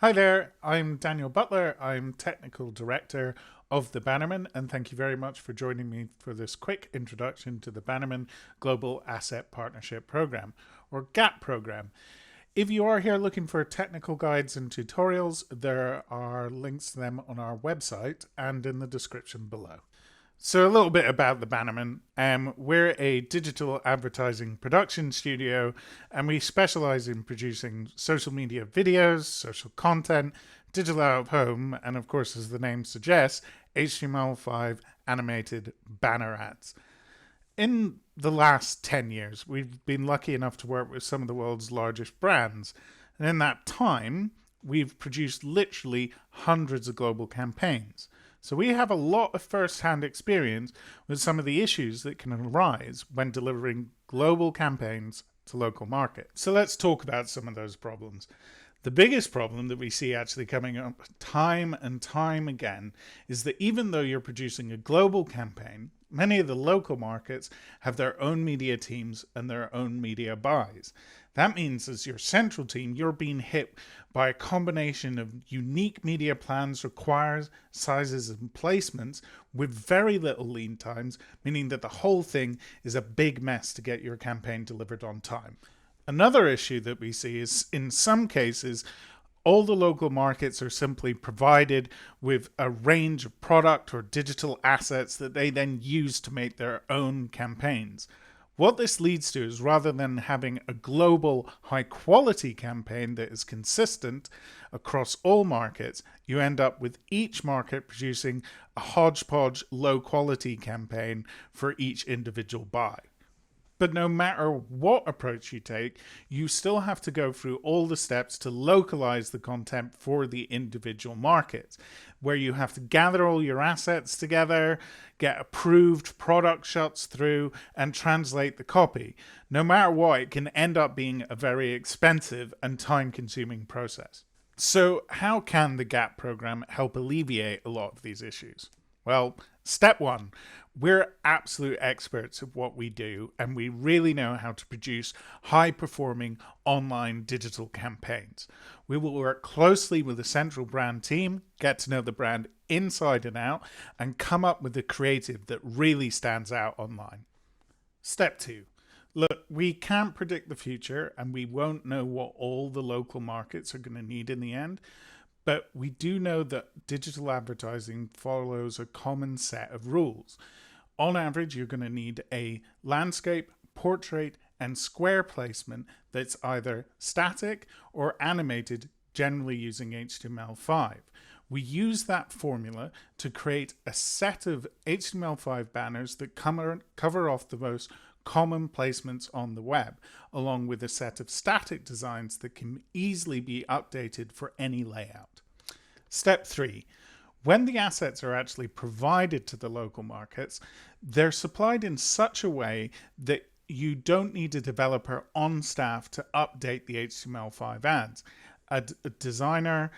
Hi there, I'm Daniel Butler. I'm Technical Director of the Bannermen, and thank you very much for joining me for this quick introduction to the Bannermen Global Asset Partnership Program, or GAP program. If you are here looking for technical guides and tutorials, there are links to them on our website and in the description below. So a little bit about the Bannerman. We're a digital advertising production studio, and we specialize in producing social media videos, social content, digital out of home, and of course, as the name suggests, HTML5 animated banner ads. In the last 10 years, we've been lucky enough to work with some of the world's largest brands. And in that time, we've produced literally hundreds of global campaigns. So we have a lot of first-hand experience with some of the issues that can arise when delivering global campaigns to local markets. So let's talk about some of those problems. The biggest problem that we see actually coming up time and time again is that even though you're producing a global campaign, many of the local markets have their own media teams and their own media buys. That means as your central team, you're being hit by a combination of unique media plans, requires sizes and placements with very little lead times, meaning that the whole thing is a big mess to get your campaign delivered on time. Another issue that we see is in some cases, all the local markets are simply provided with a range of product or digital assets that they then use to make their own campaigns. What this leads to is rather than having a global high quality campaign that is consistent across all markets, you end up with each market producing a hodgepodge low quality campaign for each individual buy. But no matter what approach you take, you still have to go through all the steps to localize the content for the individual markets, where you have to gather all your assets together, get approved product shots through, and translate the copy. No matter what, it can end up being a very expensive and time-consuming process. So how can the GAP program help alleviate a lot of these issues? Well, step one, we're absolute experts at what we do, and we really know how to produce high-performing online digital campaigns. We will work closely with the central brand team, get to know the brand inside and out, and come up with the creative that really stands out online. Step two, look, we can't predict the future, and we won't know what all the local markets are going to need in the end. But we do know that digital advertising follows a common set of rules. On average, you're going to need a landscape, portrait, and square placement that's either static or animated, generally using HTML5. We use that formula to create a set of HTML5 banners that cover off the most common placements on the web, along with a set of static designs that can easily be updated for any layout. Step three, when the assets are actually provided to the local markets, they're supplied in such a way that you don't need a developer on staff to update the HTML5 ads. A designer,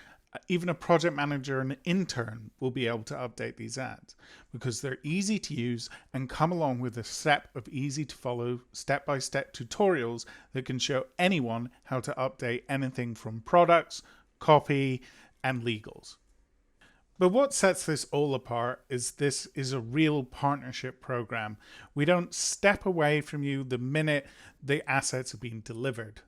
even a project manager and an intern will be able to update these ads because they're easy to use and come along with a set of easy to follow step-by-step tutorials that can show anyone how to update anything from products, copy, and legals. But what sets this all apart is this is a real partnership program. We don't step away from you the minute the assets are being delivered.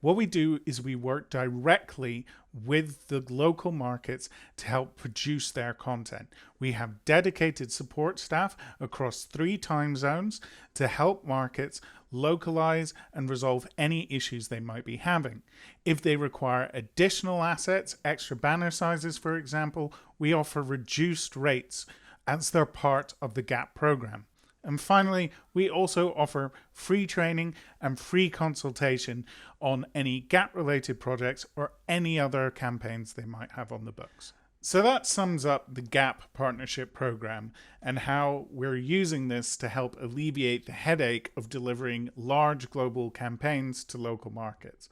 What we do is we work directly with the local markets to help produce their content. We have dedicated support staff across 3 time zones to help markets localize and resolve any issues they might be having. If they require additional assets, extra banner sizes, for example, we offer reduced rates as they're part of the GAP program. And finally, we also offer free training and free consultation on any GAP-related projects or any other campaigns they might have on the books. So that sums up the GAP partnership program and how we're using this to help alleviate the headache of delivering large global campaigns to local markets.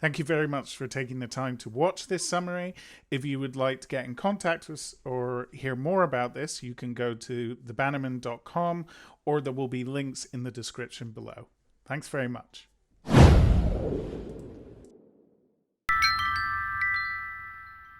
Thank you very much for taking the time to watch this summary. If you would like to get in contact with us or hear more about this, you can go to thebannermen.com or there will be links in the description below. Thanks very much.